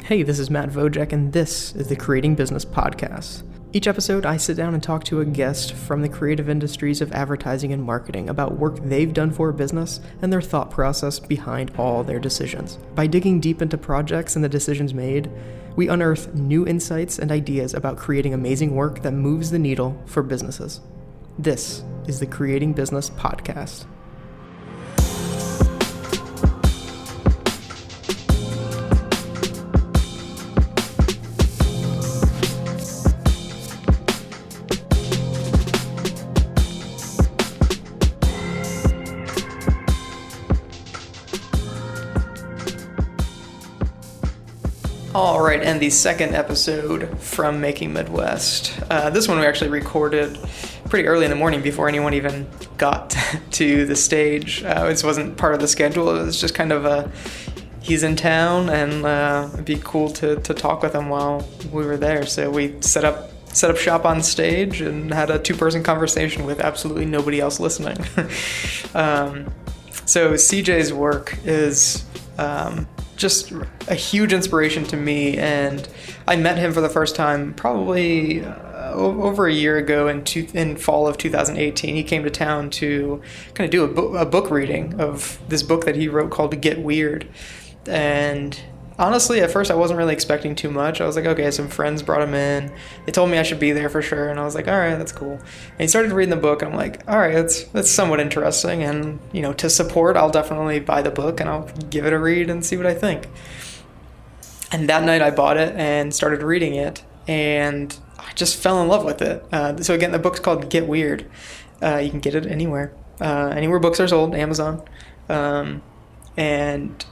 Hey, this is Matt Vojek, and this is the Creating Business Podcast. Each episode, I sit down and talk to a guest from the creative industries of advertising and marketing about work they've done for a business and their thought process behind all their decisions. By digging deep into projects and the decisions made, we unearth new insights and ideas about creating amazing work that moves the needle for businesses. This is the Creating Business Podcast. All right, and the second episode from Making Midwest. This one we actually recorded pretty early in the morning before anyone even got to the stage. This wasn't part of the schedule. It was just kind of he's in town, and it'd be cool to talk with him while we were there. So we set up shop on stage and had a two-person conversation with absolutely nobody else listening. So CJ's work is just a huge inspiration to me, and I met him for the first time probably over a year ago in fall of 2018. He came to town to kind of do a book reading of this book that he wrote called Get Weird. And honestly, at first I wasn't really expecting too much. I was like, okay, some friends brought him in. They told me I should be there for sure, and I was like, all right, that's cool. And he started reading the book, and I'm like, all right, that's somewhat interesting, and to support, I'll definitely buy the book and I'll give it a read and see what I think. And that night I bought it and started reading it, and I just fell in love with it. So again, the book's called Get Weird. You can get it anywhere books are sold, Amazon, and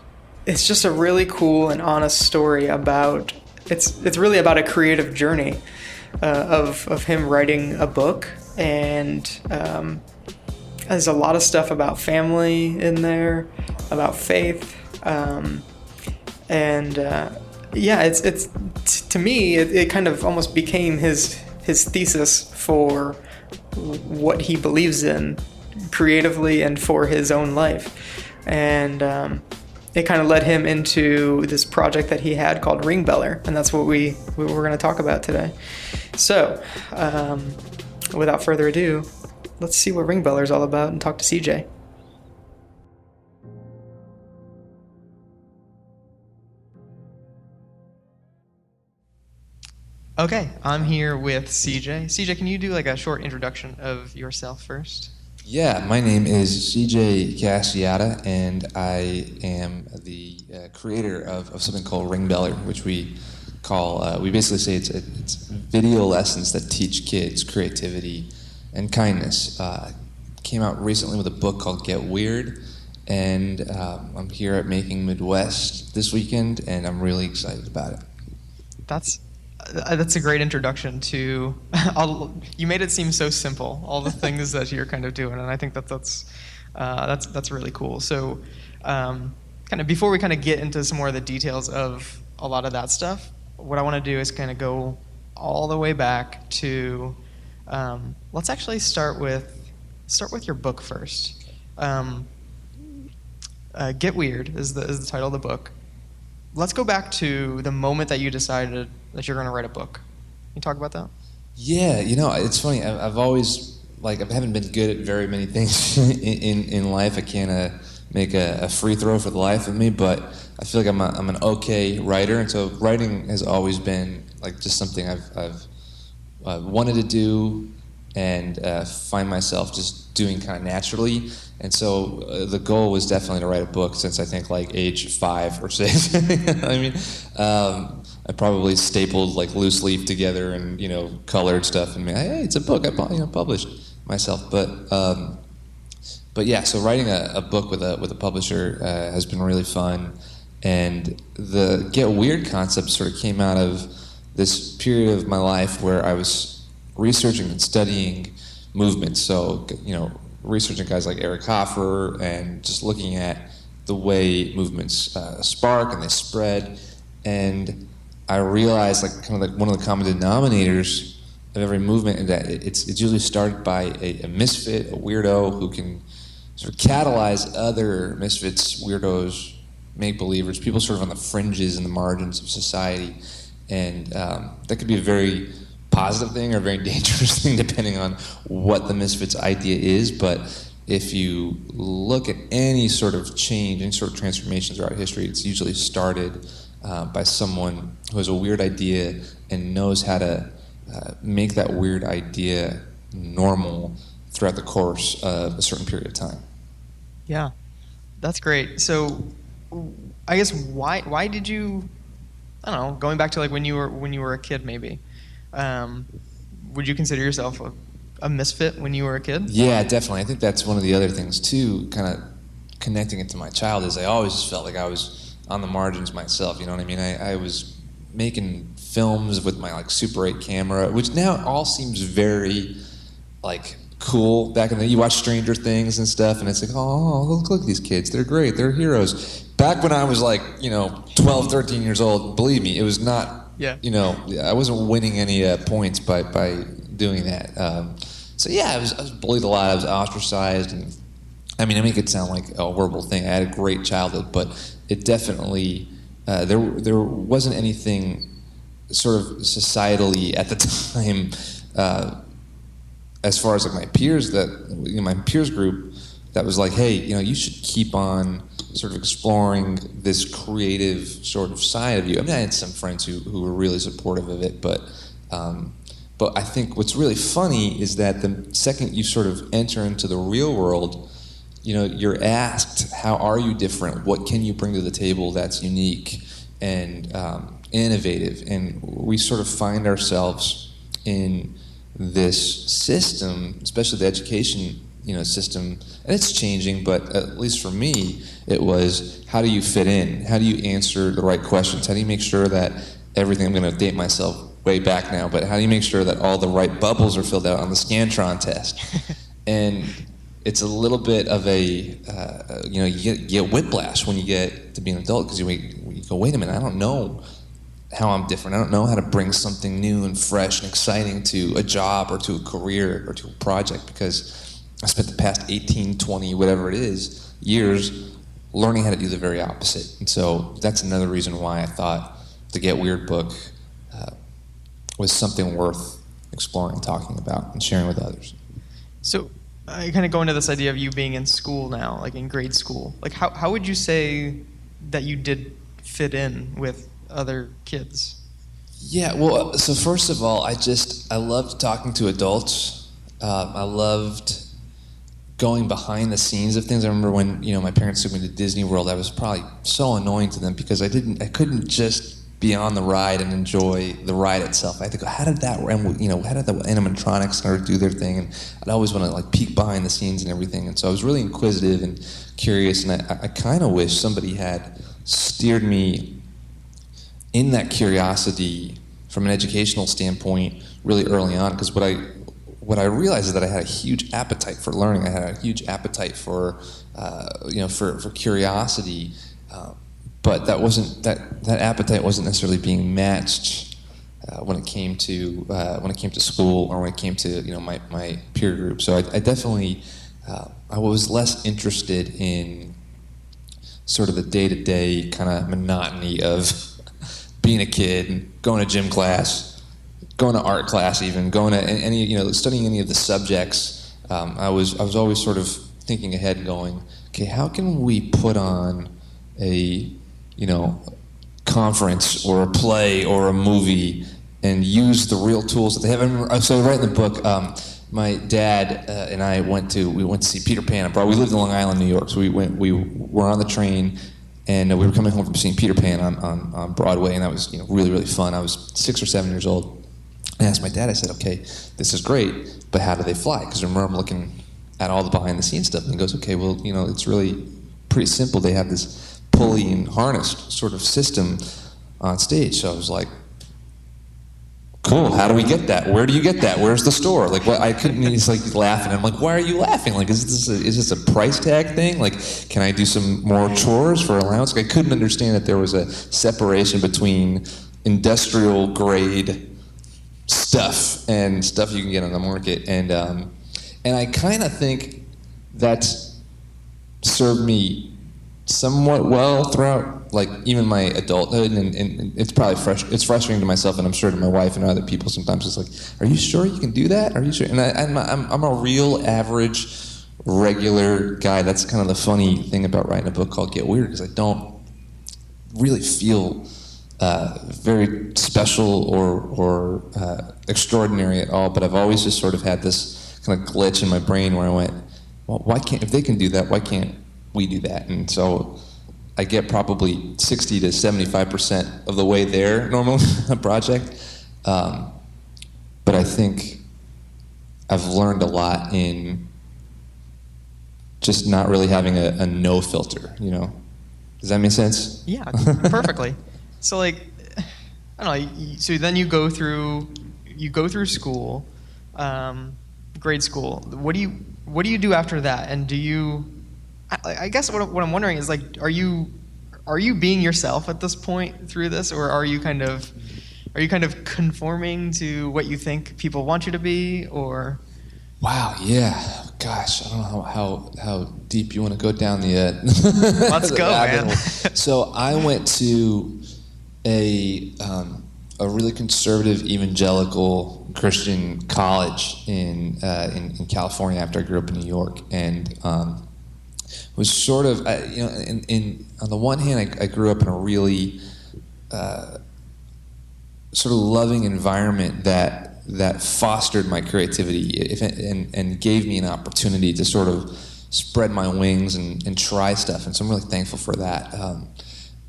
it's just a really cool and honest story about, it's really about a creative journey of him writing a book, and there's a lot of stuff about family in there, about faith, it's to me it kind of almost became his thesis for what he believes in creatively and for his own life, and it kind of led him into this project that he had called Ringbeller, and that's what we're going to talk about today. So, without further ado, let's see what Ringbeller is all about and talk to CJ. Okay, I'm here with CJ. CJ, can you do like a short introduction of yourself first? Yeah, my name is CJ Cassiata, and I am the creator of something called Ringbeller, which we basically say it's video lessons that teach kids creativity and kindness. Came out recently with a book called Get Weird, and I'm here at Making Midwest this weekend, and I'm really excited about it. That's a great introduction to you made it seem so simple, all the things that you're kind of doing, and I think that's really cool. So kind of before we kind of get into some more of the details of a lot of that stuff, what I want to do is kind of go all the way back to let's actually start with your book first. Get Weird is the title of the book. Let's go back to the moment that you decided that you're going to write a book. Can you talk about that? Yeah, it's funny. I've always, I haven't been good at very many things in life. I can't make a free throw for the life of me, but I feel like I'm an okay writer, and so writing has always been just something I've wanted to do and find myself just doing kind of naturally. And so the goal was definitely to write a book since I think age 5 or 6. I mean, I probably stapled loose leaf together and colored stuff and hey, it's a book. I published myself. But yeah, so writing a book with a publisher has been really fun. And the Get Weird concept sort of came out of this period of my life where I was researching and studying movements. So researching guys like Eric Hoffer and just looking at the way movements spark and they spread. And I realized one of the common denominators of every movement is that it's usually started by a misfit, a weirdo who can sort of catalyze other misfits, weirdos, make-believers, people sort of on the fringes and the margins of society. And that could be a very positive thing or a very dangerous thing depending on what the Misfits idea is. But if you look at any sort of change, any sort of transformation throughout history, it's usually started by someone who has a weird idea and knows how to make that weird idea normal throughout the course of a certain period of time. Yeah, that's great. So, I guess why did you? I don't know. Going back to like when you were a kid, maybe. Would you consider yourself a misfit when you were a kid? Yeah, definitely. I think that's one of the other things too. Kind of connecting it to my childhood, is I always just felt like I was on the margins myself. You know what I mean? I was making films with my like Super 8 camera, which now all seems very like cool. Back in the you watch Stranger Things and stuff, and it's like, oh, look at these kids, they're great, they're heroes. Back when I was like, 12, 13 years old, believe me, it was not. Yeah. I wasn't winning any points by doing that. So yeah, I was bullied a lot. I was ostracized, and I make it sound like a horrible thing. I had a great childhood, but it definitely there wasn't anything sort of societally at the time. As far as like my peers, my peers group, that was like, hey, you should keep on sort of exploring this creative sort of side of you. I had some friends who were really supportive of it, but I think what's really funny is that the second you sort of enter into the real world, you're asked, how are you different? What can you bring to the table that's unique and innovative? And we sort of find ourselves in this system, especially the education system, and it's changing, but at least for me, it was, how do you fit in? How do you answer the right questions? How do you make sure that everything, I'm going to date myself way back now, but how do you make sure that all the right bubbles are filled out on the Scantron test? And it's a little bit of a, you get whiplash when you get to be an adult, because you go, wait a minute, I don't know how I'm different. I don't know how to bring something new and fresh and exciting to a job or to a career or to a project, because I spent the past 18, 20, whatever it is, years learning how to do the very opposite. And so that's another reason why I thought the Get Weird book was something worth exploring and talking about and sharing with others. So I kind of go into this idea of you being in school now, like in grade school. Like how would you say that you did fit in with other kids? Yeah, well, so first of all, I loved talking to adults. I loved going behind the scenes of things. I remember when my parents took me to Disney World, I was probably so annoying to them because I couldn't just be on the ride and enjoy the ride itself. I had to go, how did that, how did the animatronics start to do their thing? And I'd always want to like peek behind the scenes and everything. And so I was really inquisitive and curious, and I kind of wish somebody had steered me in that curiosity from an educational standpoint really early on, because what I realized is that I had a huge appetite for learning. I had a huge appetite for curiosity, but that appetite wasn't necessarily being matched when it came to school, or when it came to my peer group. So I definitely I was less interested in sort of the day-to-day kind of monotony of being a kid and going to gym class, going to art class, even going to any studying any of the subjects. I was always sort of thinking ahead and going, okay, how can we put on a conference or a play or a movie and use the real tools that they have. So I write in the book, my dad and I went to see Peter Pan abroad. We lived in Long Island, New York, so we were on the train, and we were coming home from seeing Peter Pan on Broadway, and that was really, really fun. I was 6 or 7 years old. I asked my dad, I said, okay, this is great, but how do they fly? Because remember, I'm looking at all the behind-the-scenes stuff, and he goes, okay, well, it's really pretty simple. They have this pulley and harnessed sort of system on stage. So I was like, cool, how do we get that? Where do you get that? Where's the store? Like, what? I couldn't, he's like laughing. I'm like, why are you laughing? Like, is this a price tag thing? Like, can I do some more chores for allowance? Like, I couldn't understand that there was a separation between industrial grade stuff and stuff you can get on the market. And I kind of think that's served me somewhat well throughout, like, even my adulthood, and it's probably it's frustrating to myself, and I'm sure to my wife and other people sometimes. It's like, are you sure you can do that? Are you sure? And I'm a real average, regular guy. That's kind of the funny thing about writing a book called Get Weird, because I don't really feel very special or extraordinary at all, but I've always just sort of had this kind of glitch in my brain where I went, well, why can't, if they can do that, why can't we do that? And so I get probably 60 to 75% of the way there normally a project. But I think I've learned a lot in just not really having a no filter, you know? Does that make sense? Yeah, perfectly. So like, I don't know. So then you go through school, grade school. What do you do after that? And do you? I guess what I'm wondering is, like, are you being yourself at this point through this, or are you kind of conforming to what you think people want you to be, or? Wow, yeah. Gosh, I don't know how deep you want to go down the Let's go, man. So I went to a really conservative evangelical Christian college in California after I grew up in New York, and was sort of, you know, on the one hand, I grew up in a really sort of loving environment that fostered my creativity and gave me an opportunity to sort of spread my wings and try stuff, and so I'm really thankful for that.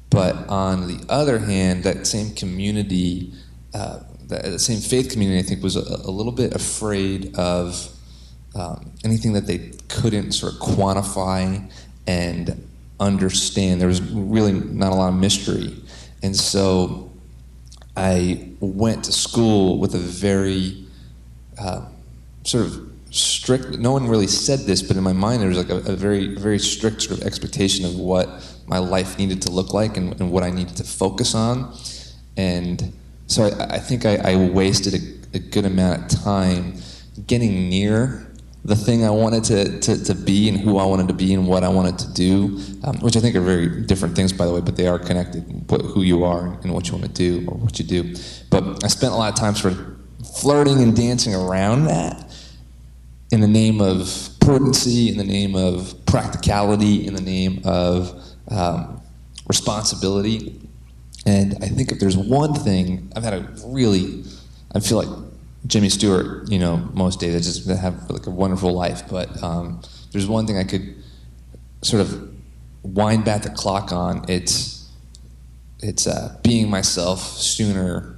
But on the other hand, that same community, that same faith community, I think, was a little bit afraid of anything that they couldn't sort of quantify and understand. There was really not a lot of mystery. And so I went to school with a very sort of strict, no one really said this, but in my mind there was like a very, very strict sort of expectation of what my life needed to look like and what I needed to focus on. And so I think I wasted a good amount of time getting near the thing I wanted to be and who I wanted to be and what I wanted to do, which I think are very different things, by the way, but they are connected, who you are and what you want to do or what you do. But I spent a lot of time sort of flirting and dancing around that in the name of prudency, in the name of practicality, in the name of responsibility. And I think if there's one thing, I feel like Jimmy Stewart, you know, most days I just have like a wonderful life, but there's one thing I could sort of wind back the clock on. It's being myself sooner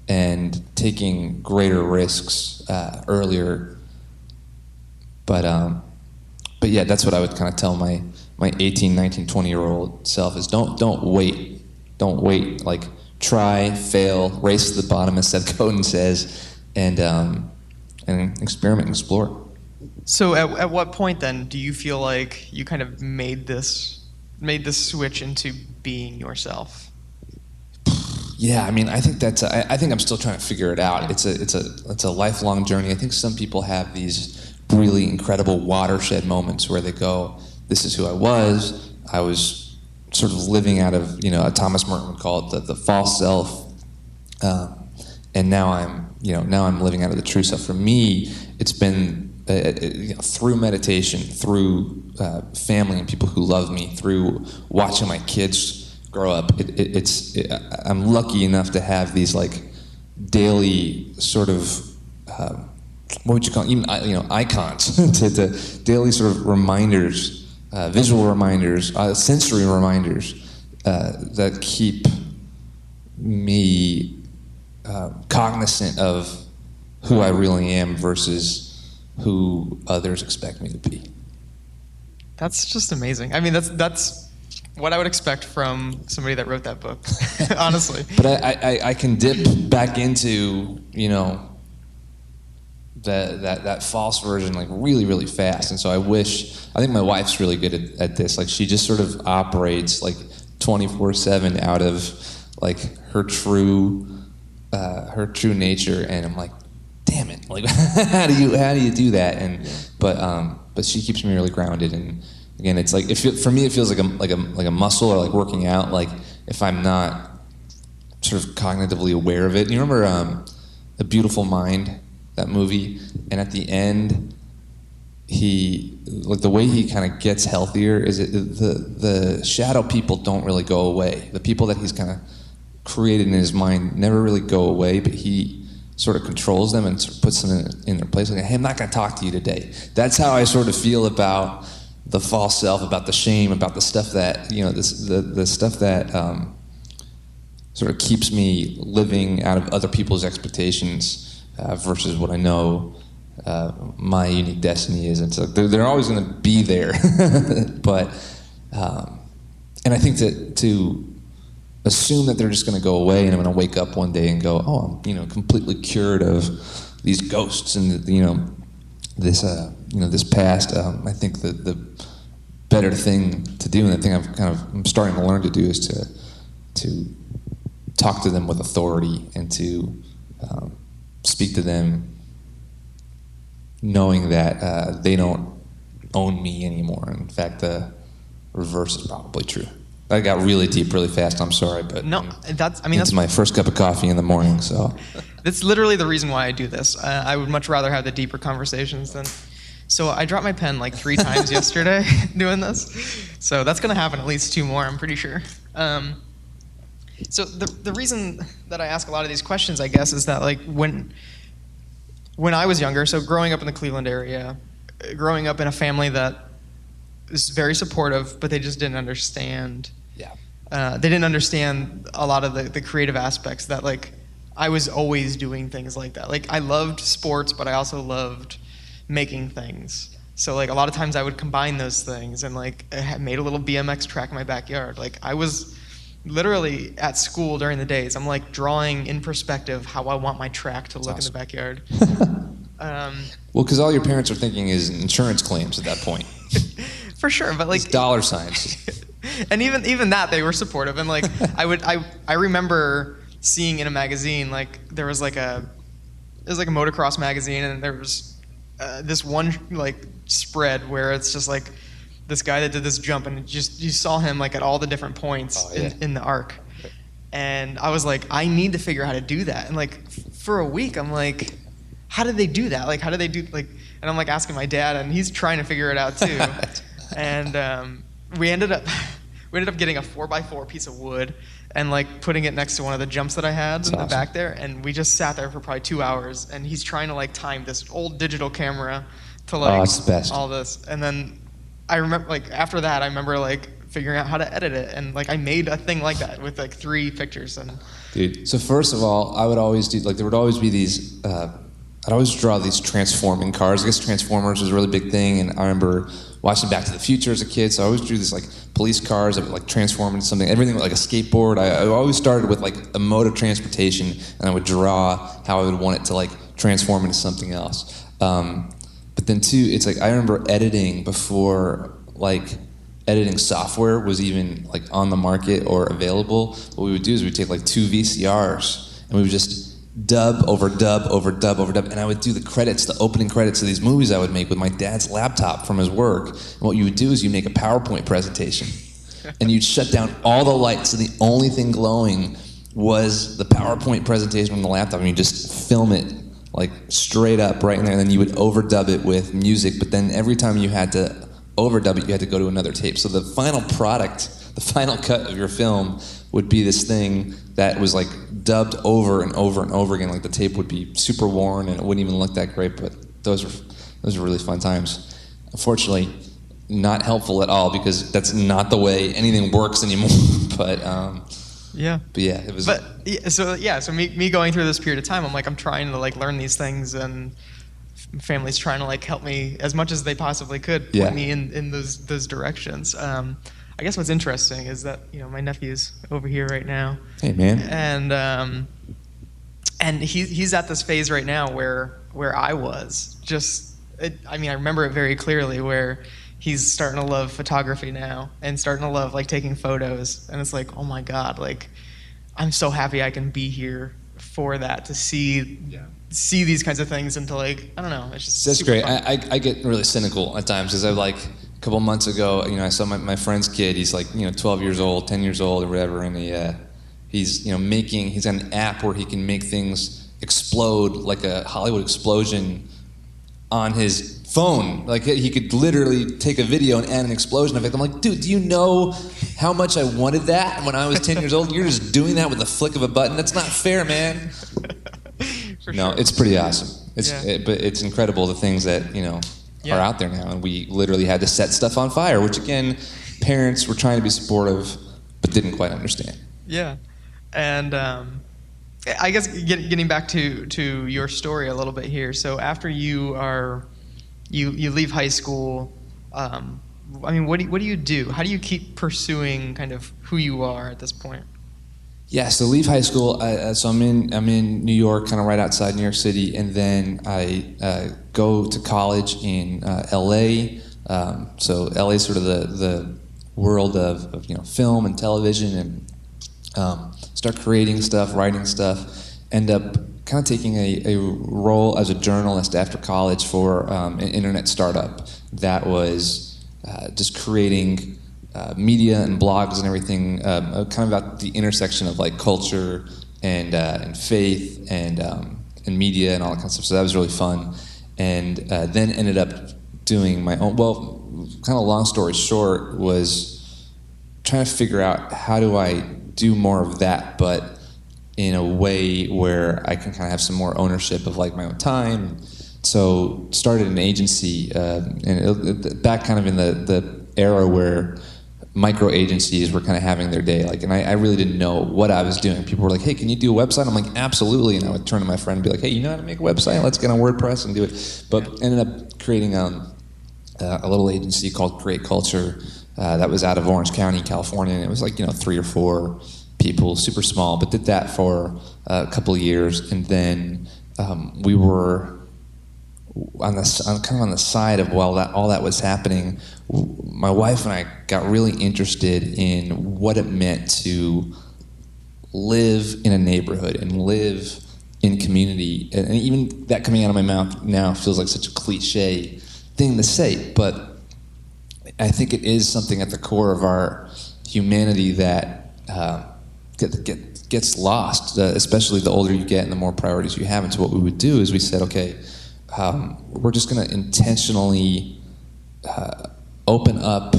and taking greater risks earlier. But yeah, that's what I would kind of tell my 18, 19, 20-year-old self is don't wait. Don't wait. Like, try, fail, race to the bottom, as Seth Godin says, and experiment and explore. So at what point then do you feel like you kind of made this switch into being yourself? Yeah, I mean, I think I think I'm still trying to figure it out. It's a lifelong journey. I think some people have these really incredible watershed moments where they go, this is who I was. I was sort of living out of, you know, Thomas Merton would call it the false self, and now I'm living out of the true self. For me, it's been through meditation, through family and people who love me, through watching my kids grow up. I'm lucky enough to have these like daily sort of what would you call it? Even, you know, icons, to daily sort of reminders. Visual reminders, sensory reminders that keep me cognizant of who I really am versus who others expect me to be. That's just amazing. I mean, that's what I would expect from somebody that wrote that book, honestly. But I can dip back into, you know, that false version like really, really fast. And so I think my wife's really good at this. Like, she just sort of operates like 24/7 out of like her true nature, and I'm like, damn it, like how do you do that? And but she keeps me really grounded, again, it's like for me it feels like a muscle or like working out. Like if I'm not sort of cognitively aware of it. You remember A Beautiful Mind, that movie, and at the end, the way he kind of gets healthier is the shadow people don't really go away. The people that he's kind of created in his mind never really go away, but he sort of controls them and sort of puts them in their place. Like, hey, I'm not going to talk to you today. That's how I sort of feel about the false self, about the shame, about the stuff that, the stuff that sort of keeps me living out of other people's expectations versus what I know my unique destiny is. And so they're always going to be there. But, and I think to assume that they're just going to go away and I'm going to wake up one day and go, oh, I'm completely cured of these ghosts and this past. I think the better thing to do, and the thing I'm starting to learn to do, is to talk to them with authority and to speak to them knowing that they don't own me anymore. In fact, the reverse is probably true. I got really deep really fast. I'm sorry, but no, that's my first cup of coffee in the morning. So that's literally the reason why I do this. I would much rather have the deeper conversations than. So I dropped my pen like 3 times yesterday doing this. So that's gonna happen at least 2 more. I'm pretty sure. So the reason that I ask a lot of these questions, I guess, is that like when I was younger, so growing up in the Cleveland area, growing up in a family that is very supportive, but they just didn't understand. Yeah. They didn't understand a lot of the creative aspects that like I was always doing things like that. Like I loved sports, but I also loved making things. So like a lot of times I would combine those things and like I had made a little BMX track in my backyard. Like I was literally at school during the days. I'm like drawing in perspective how I want my track to look awesome. in the backyard. Well, because all your parents are thinking is insurance claims at that point. For sure, but like it's dollar signs. And even that they were supportive, and like I remember seeing in a magazine, like it was like a motocross magazine, and there was this one like spread where it's just like this guy that did this jump, and you saw him like at all the different points in the arc, and I was like, I need to figure out how to do that, and like for a week I'm like, how did they do that? Like how did they do like? And I'm like asking my dad, and he's trying to figure it out too. And we ended up getting a 4x4 piece of wood and like putting it next to one of the jumps that I had in the back there, and we just sat there for probably 2 hours, and he's trying to like time this old digital camera to like it's the best. all this, and then I remember like after that I remember like figuring out how to edit it, and like I made a thing like that with like 3 pictures. And dude, so first of all, I would always do like there would always be these I'd always draw these transforming cars. I guess Transformers was a really big thing, and I remember watching Back to the Future as a kid, so I always drew these like police cars that would like transform into something, everything like a skateboard. I always started with like a mode of transportation, and I would draw how I would want it to like transform into something else. But then too, it's like I remember editing before like editing software was even like on the market or available. What we would do is we'd take like 2 VCRs, and we would just dub over dub over dub over dub, and I would do the credits, the opening credits of these movies I would make with my dad's laptop from his work. And what you would do is you make a PowerPoint presentation, and you'd shut down all the lights, so the only thing glowing was the PowerPoint presentation from the laptop, and you just film it like straight up right in there, and then you would overdub it with music, but then every time you had to overdub it, you had to go to another tape. So the final product, the final cut of your film would be this thing that was like dubbed over and over and over again. Like the tape would be super worn and it wouldn't even look that great, but those were really fun times. Unfortunately, not helpful at all, because that's not the way anything works anymore. But it was. So me going through this period of time, I'm like, I'm trying to like learn these things, and family's trying to like help me as much as they possibly could, point me in those directions. I guess what's interesting is that my nephew's over here right now. Hey man. And he's at this phase right now where I was I remember it very clearly, where he's starting to love photography now and starting to love like taking photos, and it's like, oh my God, like I'm so happy I can be here for that, to see these kinds of things, and to like, I don't know, it's just that's super great. fun. I get really cynical at times, because a couple months ago, I saw my friend's kid. He's like, 12 years old, 10 years old, or whatever, and he's he's got an app where he can make things explode like a Hollywood explosion on his phone. Like he could literally take a video and add an explosion of it. I'm like, dude, do you know how much I wanted that when I was 10 years old? You're just doing that with the flick of a button. That's not fair, man. No, it's pretty awesome. But it's incredible the things that are out there now, and we literally had to set stuff on fire, which again, parents were trying to be supportive, but didn't quite understand. Yeah, and I guess getting back to your story a little bit here. So after you leave high school, what do you do? How do you keep pursuing kind of who you are at this point? Yeah, so leave high school. So I'm in New York, kind of right outside New York City, and then I go to college in LA. So LA is sort of the world of film and television, and start creating stuff, writing stuff. End up kind of taking a role as a journalist after college for an internet startup that was just creating media and blogs and everything, kind of about the intersection of like culture and faith and media and all that kind of stuff. So that was really fun, and then ended up doing my own. Well, kind of long story short, was trying to figure out how do I do more of that, but in a way where I can kind of have some more ownership of like my own time. So started an agency, and back kind of in the era where micro agencies were kind of having their day, and I really didn't know what I was doing. People were like, hey, can you do a website? I'm like, absolutely. And I would turn to my friend and be like, hey, you know how to make a website? Let's get on WordPress and do it. But ended up creating a little agency called Create Culture that was out of Orange County, California. And it was like, 3 or 4 people, super small, but did that for a couple of years. And then we were on the side of while all that was happening, my wife and I got really interested in what it meant to live in a neighborhood and live in community. And even that coming out of my mouth now feels like such a cliche thing to say, but I think it is something at the core of our humanity that gets lost, especially the older you get and the more priorities you have. And so what we would do is we said, okay, we're just going to intentionally open up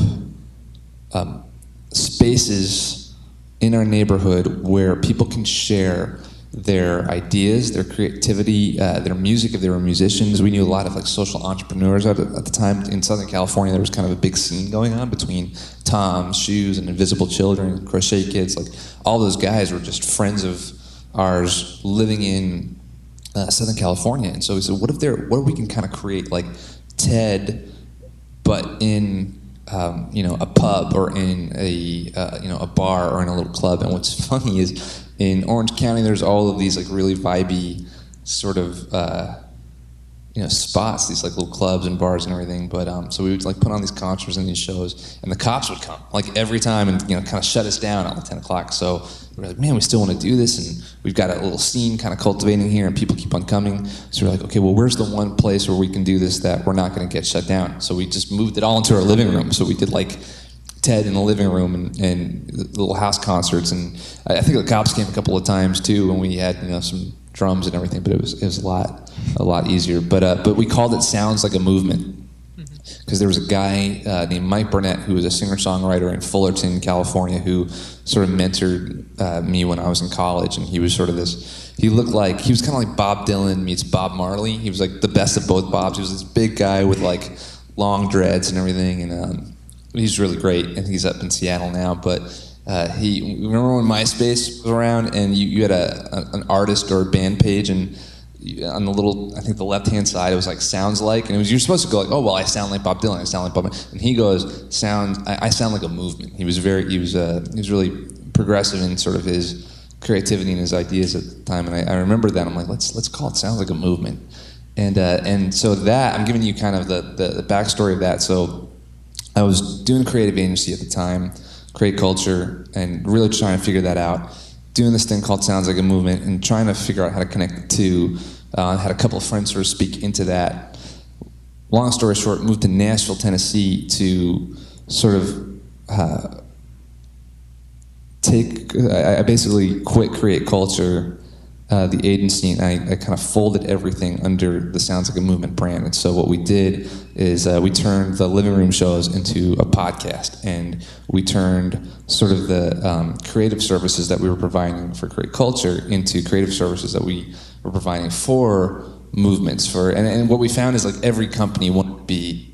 spaces in our neighborhood where people can share their ideas, their creativity, their music if they were musicians. We knew a lot of social entrepreneurs at the time. In Southern California, there was kind of a big scene going on between Tom's, Shoes, and Invisible Children, Crochet Kids. All those guys were just friends of ours living in Southern California. And so we said, what if we can kind of create like TED, but in a pub or in a bar or in a little club. And what's funny is in Orange County, there's all of these really vibey sort of spots, these little clubs and bars and everything. But so we would put on these concerts and these shows, and the cops would come every time and kind of shut us down at 10 o'clock. So we were like, man, we still want to do this, and we've got a little scene kind of cultivating here, and people keep on coming. So we're like, okay, well, where's the one place where we can do this that we're not going to get shut down? So we just moved it all into our living room. So we did TED in the living room and little house concerts, and I think the cops came a couple of times too when we had some drums and everything, but it was a lot easier. But we called it Sounds Like a Movement, because there was a guy named Mike Burnett who was a singer-songwriter in Fullerton, California, who sort of mentored me when I was in college, and he was sort of he was kind of like Bob Dylan meets Bob Marley. He was the best of both Bobs. He was this big guy with long dreads and everything, and he's really great, and he's up in Seattle now. But remember when MySpace was around, and you had an artist or a band page, and on the little, I think the left-hand side, it was sounds like, and you're supposed to go oh well, I sound like Bob Dylan, I sound like Bob, and he goes, I sound like a movement. He was really progressive in sort of his creativity and his ideas at the time, and I remember that. I'm like, let's call it Sounds Like a Movement, and so that I'm giving you kind of the backstory of that. So I was doing a creative agency at the time, Create Culture, and really trying to figure that out. Doing this thing called Sounds Like a Movement and trying to figure out how to connect the two. I had a couple of friends sort of speak into that. long story short, moved to Nashville, Tennessee to sort of I basically quit Create Culture, the agency, and I kind of folded everything under the Sounds Like a Movement brand. And so what we did is we turned the living room shows into a podcast, and we turned sort of the creative services that we were providing for Create Culture into creative services that we were providing for movements. And what we found is like every company wanted to be.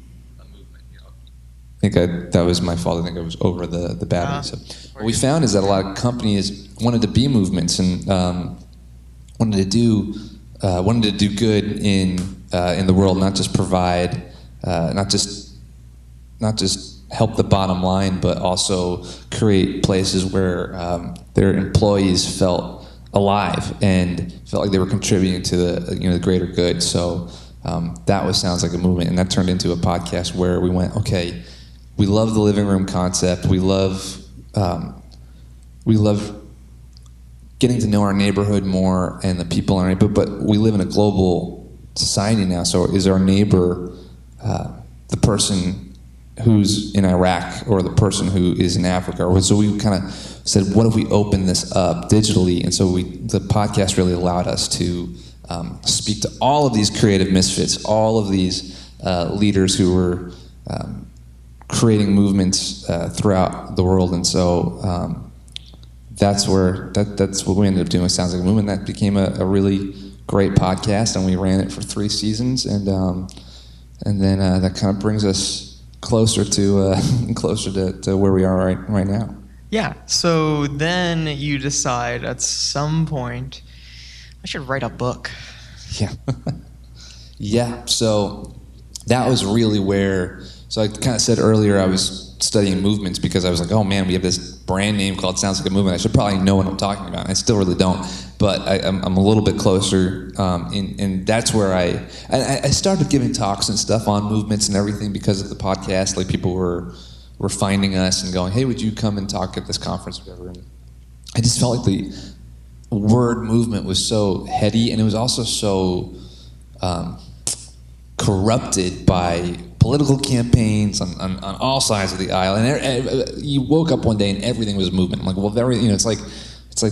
I think that was my fault. I think I was over the battery. So what we found is that a lot of companies wanted to be movements and wanted to do good in the world, not just provide, not just help the bottom line, but also create places where their employees felt alive and felt like they were contributing to the greater good. So that Sounds Like a Movement, and that turned into a podcast where we went, okay. We love the living room concept. We love getting to know our neighborhood more and the people in our neighborhood. But we live in a global society now. So is our neighbor the person who's in Iraq or the person who is in Africa? So we kind of said, what if we open this up digitally? And so the podcast really allowed us to speak to all of these creative misfits, all of these leaders who were creating movements throughout the world, and so that's what we ended up doing with Sounds Like a Movement. That became a really great podcast, and we ran it for 3 seasons, and then that kind of brings us closer to where we are right now. Yeah. So then you decide at some point, I should write a book. Yeah. Yeah. So that was really where. So I kind of said earlier I was studying movements because I was like, oh man, we have this brand name called Sounds Like a Movement. I should probably know what I'm talking about. I still really don't, but I'm a little bit closer, and that's where I started giving talks and stuff on movements and everything because of the podcast. Like people were finding us and going, hey, would you come and talk at this conference or whatever? And I just felt like the word movement was so heady, and it was also so corrupted by political campaigns on all sides of the aisle, and you woke up one day and everything was movement. I'm like, well, it's like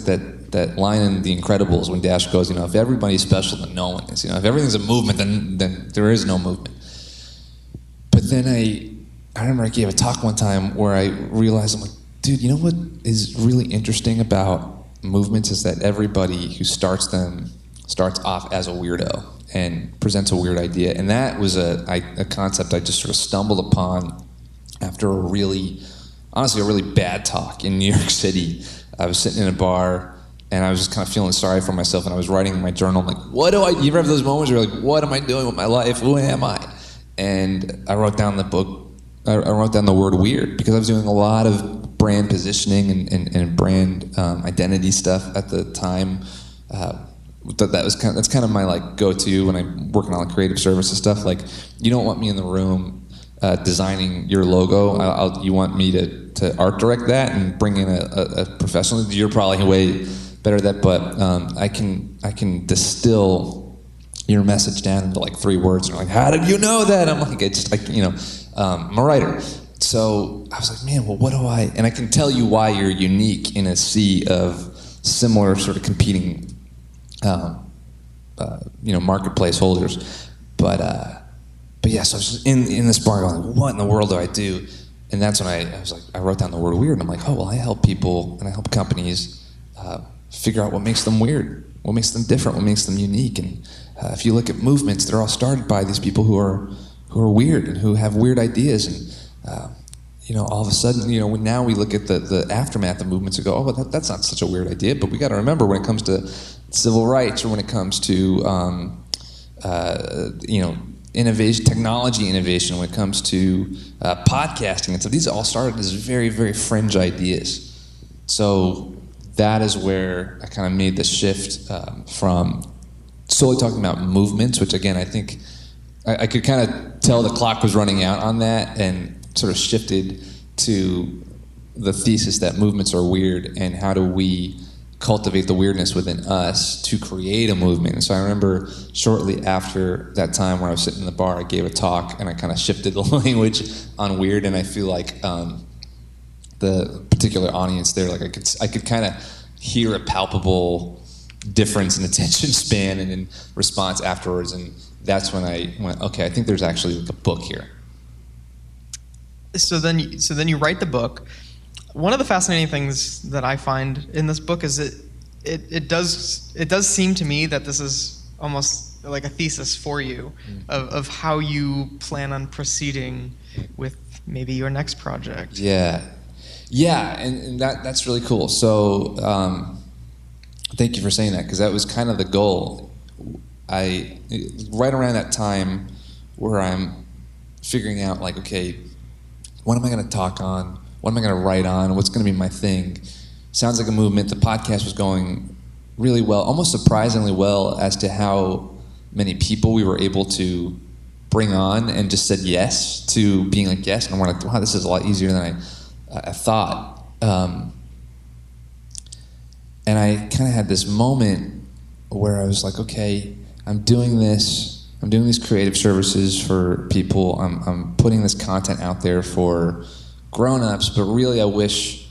that line in The Incredibles when Dash goes, if everybody's special, then no one is. If everything's a movement, then there is no movement. But then I remember I gave a talk one time where I realized, I'm like, dude, you know what is really interesting about movements is that everybody who starts them starts off as a weirdo and presents a weird idea. And that was a concept I just sort of stumbled upon after a really bad talk in New York City. I was sitting in a bar and I was just kind of feeling sorry for myself, and I was writing in my journal, like, you ever have those moments where you're like, what am I doing with my life? Who am I? And I wrote down I wrote down the word weird because I was doing a lot of brand positioning and brand identity stuff at the time. That's kind of my like go-to when I'm working on creative services stuff. Like, you don't want me in the room designing your logo. You want me to art direct that and bring in a professional. You're probably way better at that, but I can distill your message down into like 3 words. And you're like, how did you know that? I'm like, I'm a writer. So I was like, man, well, what do I? And I can tell you why you're unique in a sea of similar sort of competing marketplace holders, but yeah. So I was just in this bar going, what in the world do I do? And that's when I was like, I wrote down the word weird, and I'm like, oh well, I help people and I help companies figure out what makes them weird, what makes them different, what makes them unique. And if you look at movements, they're all started by these people who are weird and who have weird ideas. And all of a sudden, now we look at the aftermath of movements and go, oh, well, that's not such a weird idea. But we got to remember, when it comes to civil rights, or when it comes to innovation, technology innovation, when it comes to podcasting and stuff, these all started as very, very fringe ideas. So that is where I kind of made the shift from solely talking about movements, which again, I think I could kind of tell the clock was running out on that, and sort of shifted to the thesis that movements are weird, and how do we cultivate the weirdness within us to create a movement. And so I remember shortly after that time where I was sitting in the bar, I gave a talk and I kind of shifted the language on weird, and I feel like the particular audience there, like I could kind of hear a palpable difference in attention span and in response afterwards, and that's when I went, okay, I think there's actually like a book here. So then you write the book. One of the fascinating things that I find in this book is it does seem to me that this is almost like a thesis for you of how you plan on proceeding with maybe your next project. Yeah, and that's really cool. So thank you for saying that, because that was kind of the goal. Right around that time where I'm figuring out, like, okay, what am I going to talk on? What am I going to write on? What's going to be my thing? Sounds like a movement. The podcast was going really well, almost surprisingly well, as to how many people we were able to bring on and just said yes to being a guest. And we're like, wow, this is a lot easier than I thought. And I kind of had this moment where I was like, okay, I'm doing this. I'm doing these creative services for people. I'm putting this content out there for grown-ups, but really I wish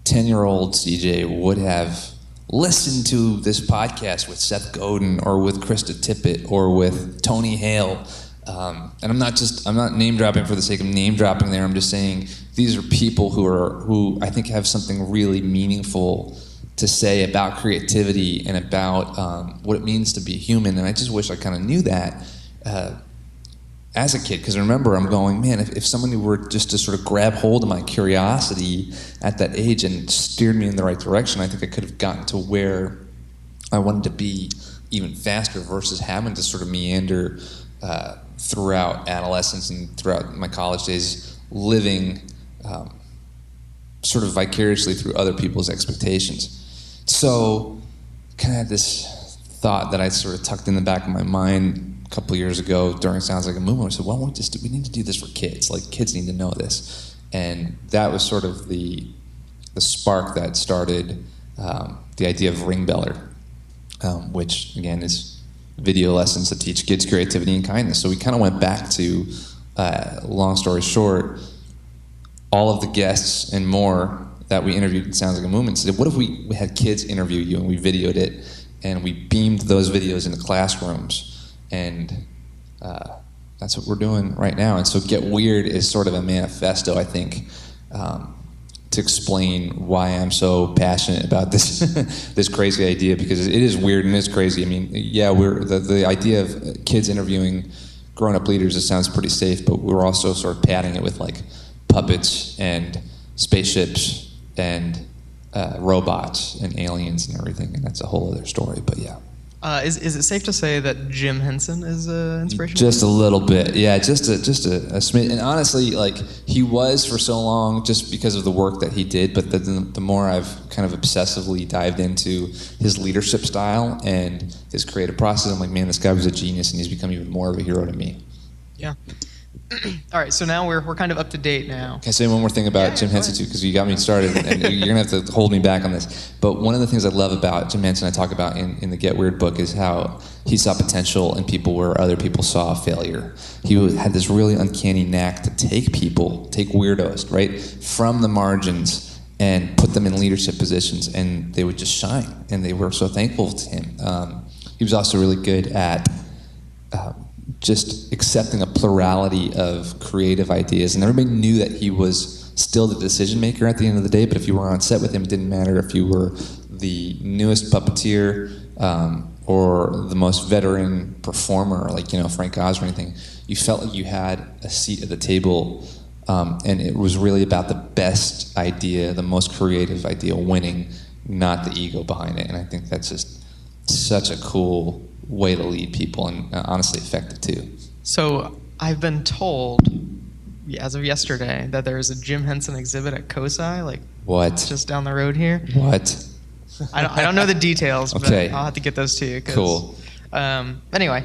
10-year-old CJ would have listened to this podcast with Seth Godin or with Krista Tippett or with Tony Hale. And I'm not name dropping for the sake of name dropping there. I'm just saying these are people who I think have something really meaningful to say about creativity and about what it means to be human. And I just wish I kind of knew that as a kid, because I remember I'm going, man, if someone were just to sort of grab hold of my curiosity at that age and steered me in the right direction, I think I could have gotten to where I wanted to be even faster, versus having to sort of meander throughout adolescence and throughout my college days, living sort of vicariously through other people's expectations. So kind of had this thought that I sort of tucked in the back of my mind a couple of years ago during Sounds Like a Movement. I said, well, we need to do this for kids. Like, kids need to know this. And that was sort of the spark that started the idea of Ringbeller, which, again, is video lessons that teach kids creativity and kindness. So we kind of went back to, long story short, all of the guests and more that we interviewed in Sounds Like a Movement said, what if we had kids interview you, and we videoed it, and we beamed those videos into classrooms? And that's what we're doing right now. And so Get Weird is sort of a manifesto, I think, to explain why I'm so passionate about this this crazy idea, because it is weird and it's crazy. I mean, yeah, the idea of kids interviewing grown-up leaders, it sounds pretty safe, but we're also sort of padding it with, like, puppets and spaceships and robots and aliens and everything, and that's a whole other story, but yeah. Is it safe to say that Jim Henson is an inspiration? Just a little bit, yeah. Just a smidge. And honestly, like, he was for so long just because of the work that he did. But the more I've kind of obsessively dived into his leadership style and his creative process, I'm like, man, this guy was a genius, and he's become even more of a hero to me. Yeah. All right, so now we're kind of up to date now. Can I say one more thing about Jim Henson too? Because you got me started, and you're gonna have to hold me back on this. But one of the things I love about Jim Henson, I talk about in the Get Weird book, is how he saw potential in people where other people saw failure. He had this really uncanny knack to take weirdos, right, from the margins and put them in leadership positions, and they would just shine, and they were so thankful to him. He was also really good at just accepting a plurality of creative ideas, and everybody knew that he was still the decision maker at the end of the day. But if you were on set with him, it didn't matter if you were the newest puppeteer or the most veteran performer, like, Frank Oz or anything. You felt like you had a seat at the table, and it was really about the best idea, the most creative idea winning, not the ego behind it. And I think that's just such a cool way to lead people, and honestly effective too. So I've been told, as of yesterday, that there is a Jim Henson exhibit at COSI, like, what? Just down the road here. What? I don't know the details, but okay. I'll have to get those to you. Cool. Anyway,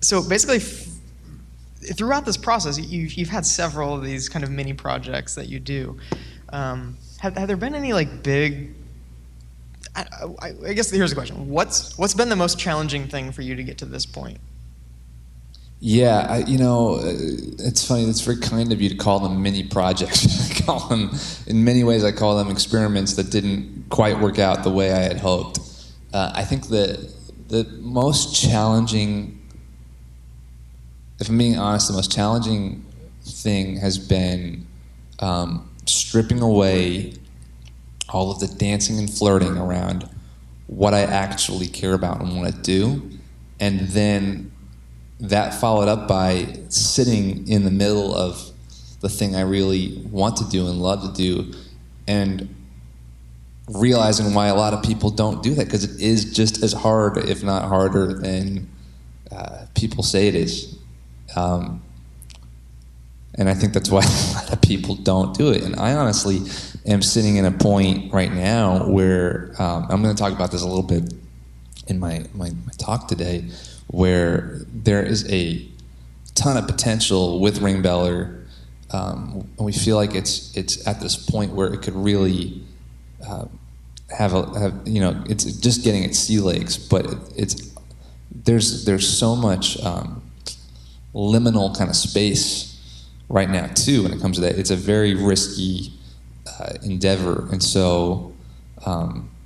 so basically, throughout this process, you've had several of these kind of mini projects that you do. Have there been any, like, big I guess here's the question. What's been the most challenging thing for you to get to this point? Yeah, it's funny. It's very kind of you to call them mini projects. I call them, in many ways, I call them experiments that didn't quite work out the way I had hoped. I think the most challenging, if I'm being honest, the most challenging thing has been stripping away all of the dancing and flirting around what I actually care about and want to do, and then that followed up by sitting in the middle of the thing I really want to do and love to do, and realizing why a lot of people don't do that, because it is just as hard, if not harder, than people say it is. And I think that's why a lot of people don't do it. And I honestly am sitting in a point right now where I'm going to talk about this a little bit in my talk today, where there is a ton of potential with Ringbeller, and we feel like it's at this point where it could really have it's just getting its sea legs, but there's so much liminal kind of space right now too when it comes to that. It's a very risky endeavor, and so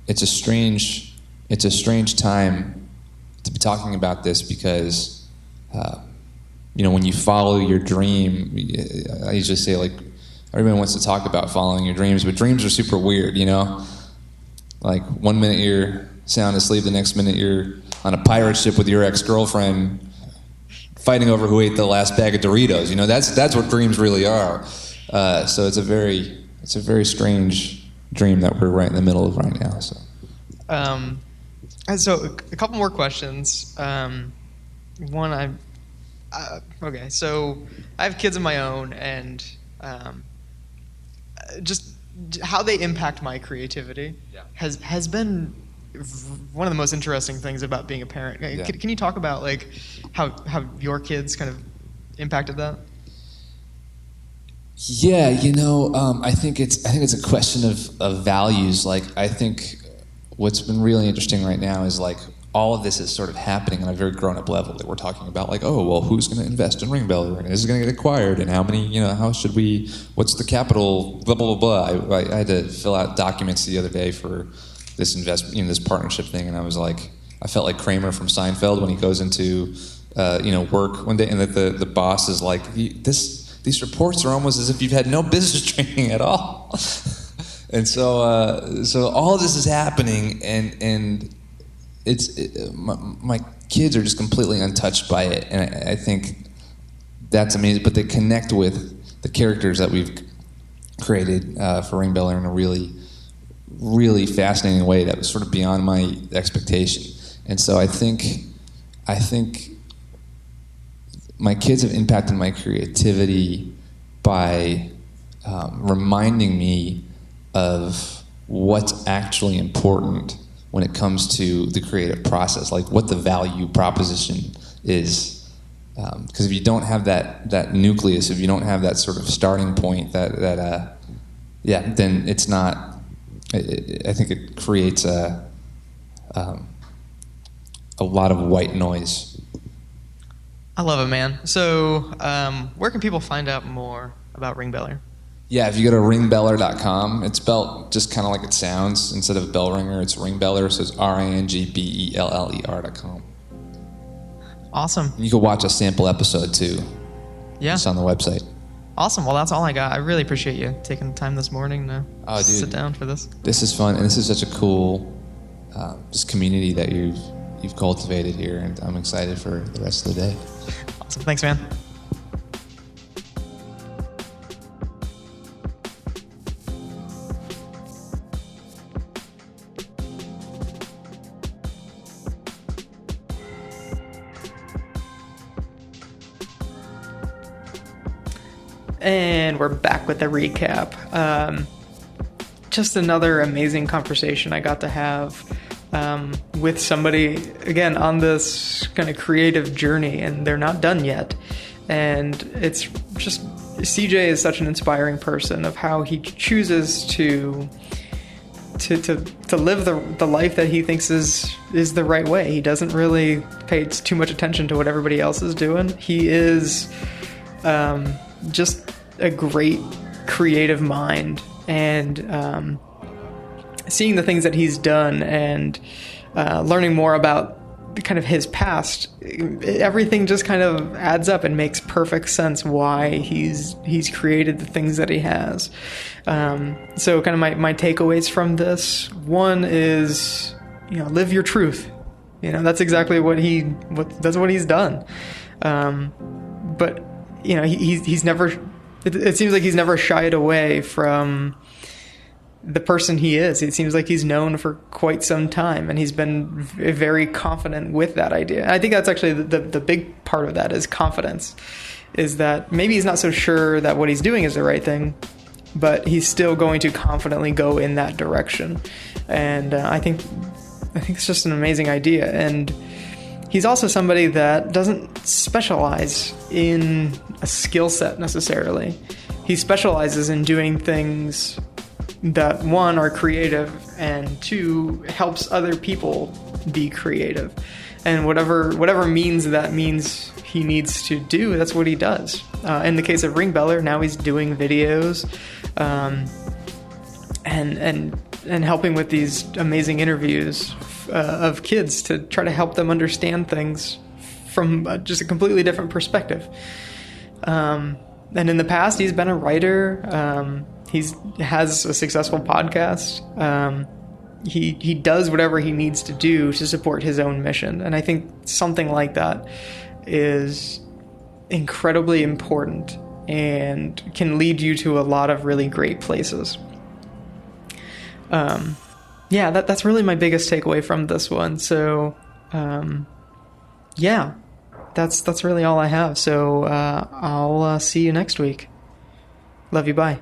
it's a strange time to be talking about this, because when you follow your dream, I usually say, like, everyone wants to talk about following your dreams, but dreams are super weird, like 1 minute you're sound asleep, the next minute you're on a pirate ship with your ex-girlfriend fighting over who ate the last bag of Doritos. That's what dreams really are. So it's a very strange dream that we're right in the middle of right now. So a couple more questions. Okay, so I have kids of my own, and just how they impact my creativity has been one of the most interesting things about being a parent. Yeah. Can you talk about like how your kids kind of impacted that? Yeah, I think it's a question of values. Like, I think what's been really interesting right now is, like, all of this is sort of happening on a very grown-up level, that we're talking about, like, oh, well, who's going to invest in Ringbeller, and is it going to get acquired, and how many, how should we, what's the capital, blah, blah, blah, blah. I had to fill out documents the other day for this investment, this partnership thing, and I was like, I felt like Kramer from Seinfeld when he goes into, work one day, and that the boss is like, these reports are almost as if you've had no business training at all. And so all of this is happening, and my kids are just completely untouched by it, and I think that's amazing. But they connect with the characters that we've created for Ringbeller in a really, really fascinating way that was sort of beyond my expectation. And so I think my kids have impacted my creativity by reminding me of what's actually important when it comes to the creative process, like what the value proposition is. Because if you don't have that nucleus, if you don't have that sort of starting point, then it's not. I think it creates a lot of white noise. I love it, man. So, where can people find out more about Ringbeller? Yeah, if you go to ringbeller.com, it's spelled just kind of like it sounds. Instead of bell ringer, it's Ringbeller, so it's RINGBELLER.com. Awesome. You can watch a sample episode too. Yeah. It's on the website. Awesome. Well, that's all I got. I really appreciate you taking the time this morning to sit down for this. This is fun, and this is such a cool just community that you've cultivated here, and I'm excited for the rest of the day. Awesome. Thanks, man. And we're back with the recap. Just another amazing conversation I got to have with somebody, again, on this kind of creative journey, and they're not done yet. And it's just, CJ is such an inspiring person of how he chooses to to live the life that he thinks is the right way. He doesn't really pay too much attention to what everybody else is doing. He is just a great creative mind, and seeing the things that he's done and learning more about kind of his past, everything just kind of adds up and makes perfect sense why he's created the things that he has. So kind of my takeaways from this, one is, live your truth. That's exactly what he's done. But he's never, it seems like he's never shied away from the person he is. It seems like he's known for quite some time, and he's been very confident with that idea. And I think that's actually the big part of that is confidence, is that maybe he's not so sure that what he's doing is the right thing, but he's still going to confidently go in that direction. And I think it's just an amazing idea. And he's also somebody that doesn't specialize in a skill set necessarily. He specializes in doing things that, one, are creative, and two, helps other people be creative. And whatever means that means he needs to do, that's what he does. In the case of Ringbeller, now he's doing videos, and helping with these amazing interviews of kids to try to help them understand things from just a completely different perspective. And in the past, he's been a writer. He has a successful podcast. He does whatever he needs to do to support his own mission. And I think something like that is incredibly important and can lead you to a lot of really great places. That's really my biggest takeaway from this one. So, that's really all I have. So, I'll see you next week. Love you. Bye.